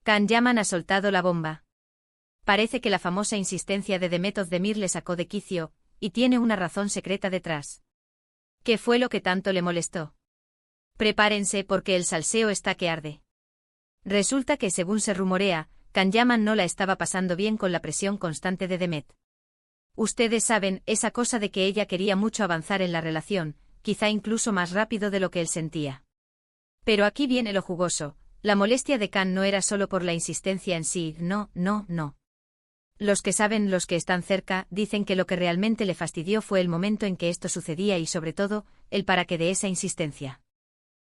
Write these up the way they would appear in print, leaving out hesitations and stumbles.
Can Yaman ha soltado la bomba. Parece que la famosa insistencia de Demet Özdemir le sacó de quicio, y tiene una razón secreta detrás. ¿Qué fue lo que tanto le molestó? Prepárense porque el salseo está que arde. Resulta que, según se rumorea, Can Yaman no la estaba pasando bien con la presión constante de Demet. Ustedes saben, esa cosa de que ella quería mucho avanzar en la relación, quizá incluso más rápido de lo que él sentía. Pero aquí viene lo jugoso, la molestia de Can no era solo por la insistencia en sí, no. Los que saben, los que están cerca, dicen que lo que realmente le fastidió fue el momento en que esto sucedía y sobre todo, el para qué de esa insistencia.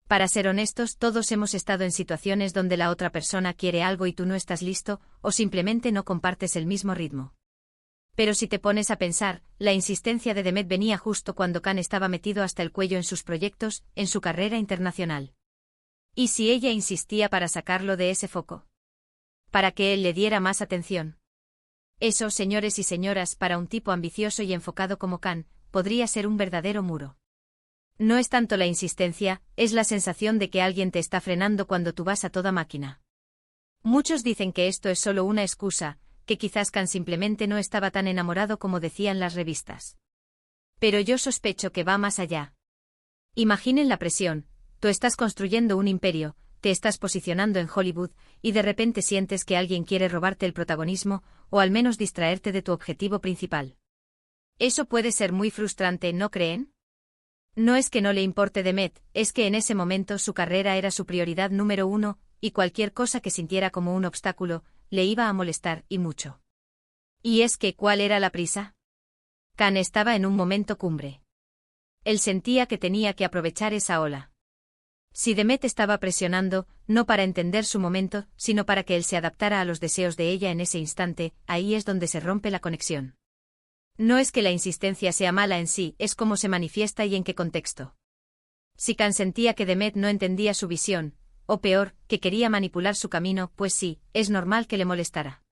Para ser honestos, todos hemos estado en situaciones donde la otra persona quiere algo y tú no estás listo, o simplemente no compartes el mismo ritmo. Pero si te pones a pensar, la insistencia de Demet venía justo cuando Can estaba metido hasta el cuello en sus proyectos, en su carrera internacional. ¿Y si ella insistía para sacarlo de ese foco? Para que él le diera más atención. Eso, señores y señoras, para un tipo ambicioso y enfocado como Can, podría ser un verdadero muro. No es tanto la insistencia, es la sensación de que alguien te está frenando cuando tú vas a toda máquina. Muchos dicen que esto es solo una excusa, que quizás Can simplemente no estaba tan enamorado como decían las revistas. Pero yo sospecho que va más allá. Imaginen la presión, tú estás construyendo un imperio, te estás posicionando en Hollywood, y de repente sientes que alguien quiere robarte el protagonismo, o al menos distraerte de tu objetivo principal. Eso puede ser muy frustrante, ¿no creen? No es que no le importe Demet, es que en ese momento su carrera era su prioridad número uno, y cualquier cosa que sintiera como un obstáculo, le iba a molestar, y mucho. ¿Y es que cuál era la prisa? Can estaba en un momento cumbre. Él sentía que tenía que aprovechar esa ola. Si Demet estaba presionando, no para entender su momento, sino para que él se adaptara a los deseos de ella en ese instante, ahí es donde se rompe la conexión. No es que la insistencia sea mala en sí, es cómo se manifiesta y en qué contexto. Si Can sentía que Demet no entendía su visión, o peor, que quería manipular su camino, pues sí, es normal que le molestara.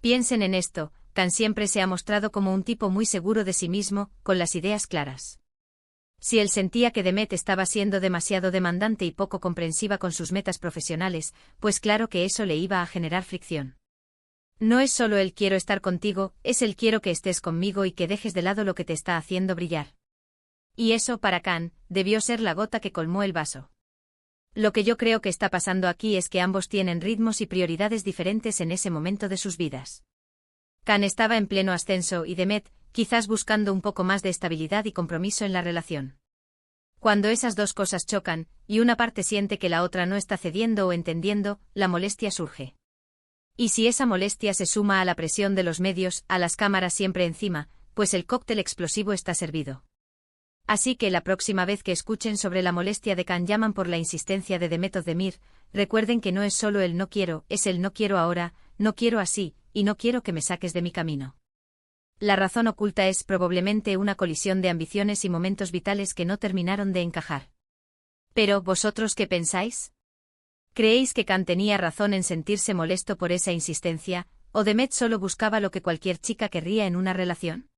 Piensen en esto, Can siempre se ha mostrado como un tipo muy seguro de sí mismo, con las ideas claras. Si él sentía que Demet estaba siendo demasiado demandante y poco comprensiva con sus metas profesionales, pues claro que eso le iba a generar fricción. No es solo el quiero estar contigo, es el quiero que estés conmigo y que dejes de lado lo que te está haciendo brillar. Y eso, para Can, debió ser la gota que colmó el vaso. Lo que yo creo que está pasando aquí es que ambos tienen ritmos y prioridades diferentes en ese momento de sus vidas. Can estaba en pleno ascenso y Demet, quizás buscando un poco más de estabilidad y compromiso en la relación. Cuando esas dos cosas chocan, y una parte siente que la otra no está cediendo o entendiendo, la molestia surge. Y si esa molestia se suma a la presión de los medios, a las cámaras siempre encima, pues el cóctel explosivo está servido. Así que la próxima vez que escuchen sobre la molestia de Can Yaman por la insistencia de Demet Özdemir, recuerden que no es solo el no quiero, es el no quiero ahora, no quiero así, y no quiero que me saques de mi camino. La razón oculta es probablemente una colisión de ambiciones y momentos vitales que no terminaron de encajar. Pero, ¿vosotros qué pensáis? ¿Creéis que Can tenía razón en sentirse molesto por esa insistencia, o Demet solo buscaba lo que cualquier chica querría en una relación?